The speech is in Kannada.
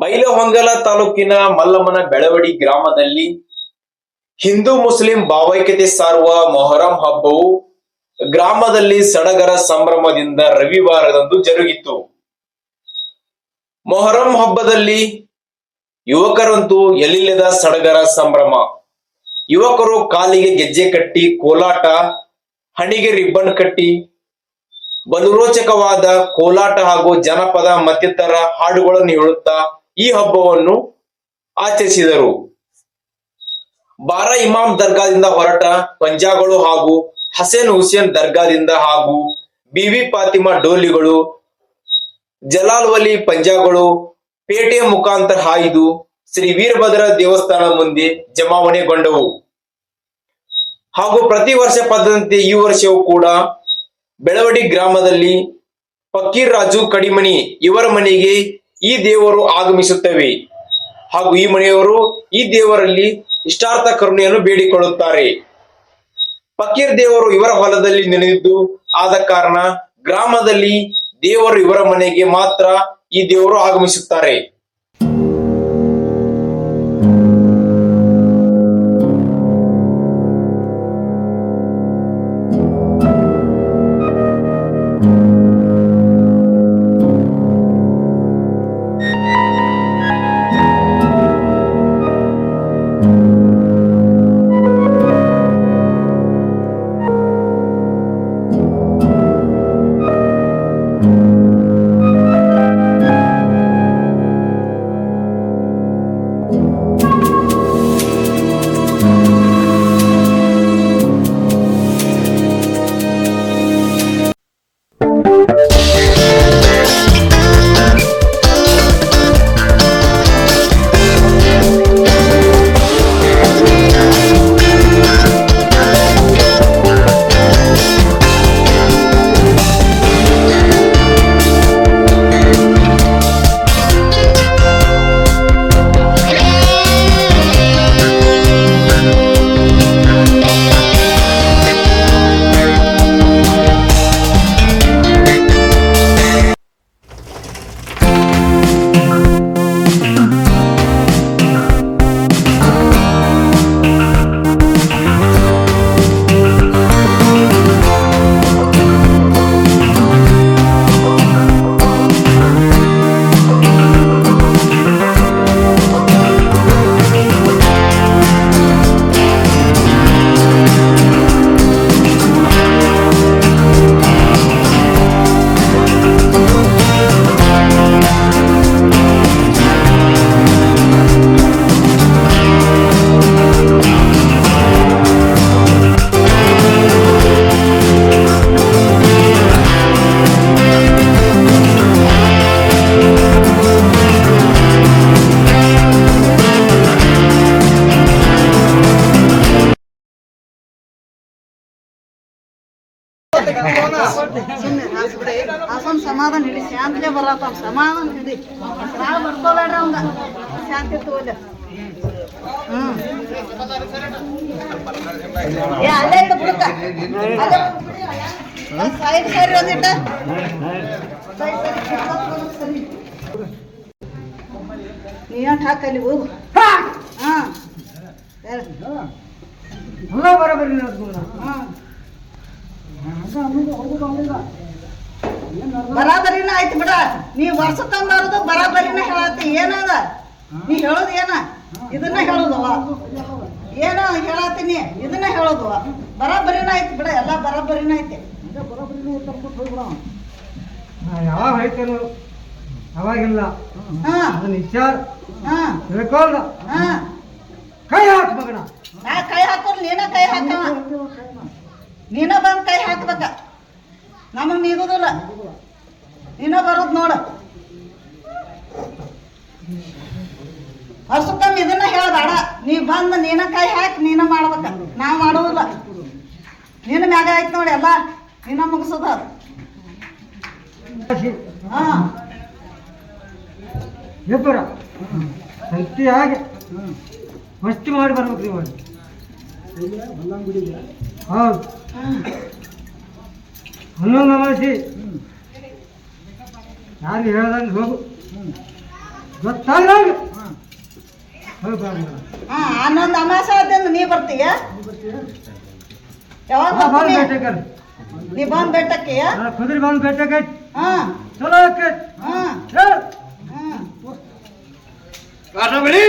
ಬೈಲಹೊಂಗಲ ತಾಲೂಕಿನ ಮಲ್ಲಮ್ಮನ ಬೆಳವಡಿ ಗ್ರಾಮದಲ್ಲಿ ಹಿಂದೂ ಮುಸ್ಲಿಂ ಭಾವೈಕ್ಯತೆ ಸಾರುವ ಮೊಹರಂ ಹಬ್ಬವು ಗ್ರಾಮದಲ್ಲಿ ಸಡಗರ ಸಂಭ್ರಮದಿಂದ ರವಿವಾರದಂದು ಜರುಗಿತು. ಮೊಹರಂ ಹಬ್ಬದಲ್ಲಿ ಯುವಕರಂತೂ ಎಲ್ಲಿಲ್ಲದ ಸಡಗರ ಸಂಭ್ರಮ. ಯುವಕರು ಕಾಲಿಗೆ ಗೆಜ್ಜೆ ಕಟ್ಟಿ ಕೋಲಾಟ, ಹಣಿಗೆ ರಿಬ್ಬನ್ ಕಟ್ಟಿ ಬಲು ರೋಚಕವಾದ ಕೋಲಾಟ ಹಾಗೂ ಜನಪದ ಮತ್ತಿತರ ಹಾಡುಗಳನ್ನು ಹೇಳುತ್ತಾ ಈ ಹಬ್ಬವನ್ನು ಆಚರಿಸಿದರು. ಬಾರಾ ಇಮಾಮ್ ದರ್ಗಾದಿಂದ ಹೊರಟ ಪಂಜಾಗಳು ಹಾಗೂ ಹಸೇನ್ ಹುಸೇನ್ ದರ್ಗಾದಿಂದ ಹಾಗೂ ಬಿಬಿ ಫಾತಿಮಾ ಡೋಲಿಗಳು, ಜಲಾಲ್ ವಲಿ ಪಂಜಾಗಳು ಪೇಟೆ ಮುಖಾಂತರ ಹಾಯ್ದು ಶ್ರೀ ವೀರಭದ್ರ ದೇವಸ್ಥಾನ ಮುಂದೆ ಜಮಾವಣೆಗೊಂಡವು. ಹಾಗೂ ಪ್ರತಿ ವರ್ಷ ಪದ್ಧತಿಯಂತೆ ಈ ವರ್ಷವೂ ಕೂಡ ಬೆಳವಡಿ ಗ್ರಾಮದಲ್ಲಿ ಫಕೀರ್ ರಾಜು ಕಡಿಮನಿ ಇವರ ಮನೆಗೆ ಈ ದೇವರು ಆಗಮಿಸುತ್ತವೆ ಹಾಗೂ ಈ ಮನೆಯವರು ಈ ದೇವರಲ್ಲಿ ಇಷ್ಟಾರ್ಥ ಕರುಣೆಯನ್ನು ಬೇಡಿಕೊಳ್ಳುತ್ತಾರೆ. ಫಕೀರ್ ದೇವರು ಇವರ ಹೊಲದಲ್ಲಿ ನೆನೆದಿದ್ದು ಆದ ಕಾರಣ ಗ್ರಾಮದಲ್ಲಿ ದೇವರು ಇವರ ಮನೆಗೆ ಮಾತ್ರ ಈ ದೇವರು ಆಗಮಿಸುತ್ತಾರೆ. ಸಮಾಧಾನ ಹಿಡಿ, ಶಾಂತಿ ಬರತ್ತ ಸಮಾಧಾನ ಹಿಡಿ, ಬರ್ಕೋಬೇಡ್ರಿ ಅವಂಗ ಶಾಂತಿ ತಗೋಲ್ಲ. ಅಲ್ಲೇ ಇಟ್ಟು ಬಿಡುತ್ತ ಸೈಡ್ ಸರಿ ಒಂದಿಟ್ಟ ನೀಟ್ ಹಾಕಲ್ಲಿ ಹೋಗು. ಬರಾಬರಿನ ಆಯ್ತು ಬಿಡ. ನೀ ವರ್ಷ ತಂದವ್ರದು ಬರಾಬರಿನ ಹೇಳತ್ತಿ. ಏನದ ನೀ ಹೇಳೋದು ಏನ? ಇದನ್ನ ಹೇಳೋದವ. ಏನ ಹೇಳತ್ತೀನಿ ಇದನ್ನ ಹೇಳೋದು ಬರಾಬರಿನ ಆಯ್ತು ಬಿಡ. ಎಲ್ಲ ಬರಾಬರಿನ ಐತೆ. ಯಾವಾಗ ಐತೇನು ಅವಾಗಿಲ್ಲ. ವಿಚಾರ ತಿಳ್ಕೊಂಡ ಕೈ ಹಾಕ ಮಗನ. ಕೈ ಹಾಕೋರು ನೀನ ಕೈ ಹಾಕವ. ನೀನ ಬಂದು ಕೈ ಹಾಕ್ಬೇಕ. ನಮಗ್ ನೀಗುದಿಲ್ಲ. ನೀನ ಬರೋದು ನೋಡ. ವರ್ಷಕ್ಕೊಮ್ಮೆ ಇದನ್ನ ಹೇಳ್ದಾಡ. ನೀ ಬಂದು ನೀನ ಕೈ ಹಾಕಿ ನೀನ ಮಾಡ್ಬೇಕ. ನಾವು ಮಾಡೋದಿಲ್ಲ. ನಿನ್ನ ಮ್ಯಾಗ ಆಯ್ತು ನೋಡಿ ಎಲ್ಲ. ನೀನ ಮುಗಿಸೋದ. ಇಬ್ಬರ ಶಕ್ತಿ ಹಾಗೆ ಮಸ್ತಿ ಮಾಡಿ ಬರ್ಬೇಕು ನೀವು. ಹೌದು, ಹನ್ನೊಂದು ಅಮಾಸಿ ಯಾರು ಹೇಳ್ದಂಗೆ ಹೋಗು. ಗೊತ್ತಾಗ ಹಾ ಹನ್ನೊಂದು ಅಮಾಸೆ ಆದ್ರಿಂದ ನೀ ಬರ್ತೀಯ ಯಾವಾಗ ಬಂದು ಬರ್ತೀನಿ? ಬೇಟೆಗಾರ ನೀ ಬಂದ್ ಬೆಟ್ಟಕ್ಕೆಯ ಕುದುರೆ ಬಂದು ಬೇಟೆಗೈತಿ ಹಾ ಚಲೋ ಆಕೈತಿ ಹಾ ಹೇಳು ಹ್ಮ್ ಕರಬಳಿ